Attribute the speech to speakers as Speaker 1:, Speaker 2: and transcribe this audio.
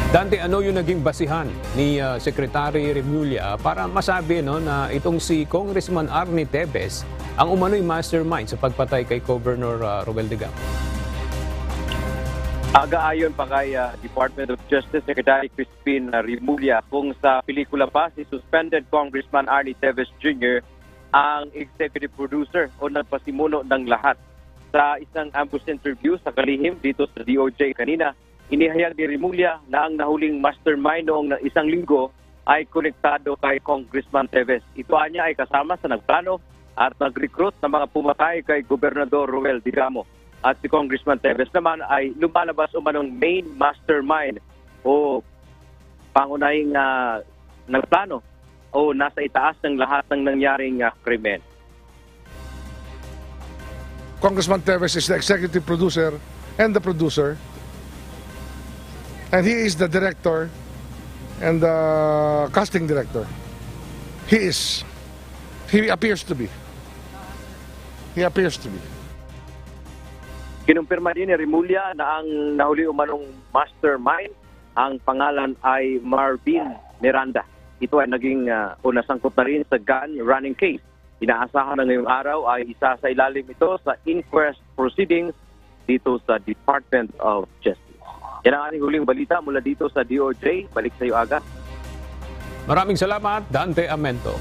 Speaker 1: Dante, ano yung naging basihan ni Secretary Remulla para masabi na itong si Congressman Arnie Tevez ang umano'y mastermind sa pagpatay kay Governor Roel Digamo?
Speaker 2: Aga-ayon pa kay Department of Justice Secretary Crispin Remulla kung sa pelikula pa si suspended Congressman Arnie Tevez Jr. ang executive producer o nagpasimuno ng lahat. Sa isang ambush interview sa kalihim dito sa DOJ kanina, inihayag ni Remulla na ang nahuling mastermind noong isang linggo ay konektado kay Congressman Tevez. Ito niya ay kasama sa nagplano at nag-recruit ng mga pumatay kay Gobernador Roel Digamo. At si Congressman Tevez naman ay lumalabas umanong main mastermind o pangunahing nagplano o nasa itaas ng lahat ng nangyaring krimen.
Speaker 3: Congressman Tevez is the executive producer and the producer. And he is the director and the casting director. He appears to be. He appears to be.
Speaker 2: Kinumpirma din ni Remulla na ang nahuli umanong mastermind, ang pangalan ay Marvin Miranda. Ito ay naging nasangkot na rin sa gun running case. Inaasahan na ngayong araw ay isa sa ilalim ito sa inquest proceedings dito sa Department of Justice. Yan ang ating huling balita mula dito sa DOJ. Balik sa iyo agad.
Speaker 1: Maraming salamat, Dante Amento.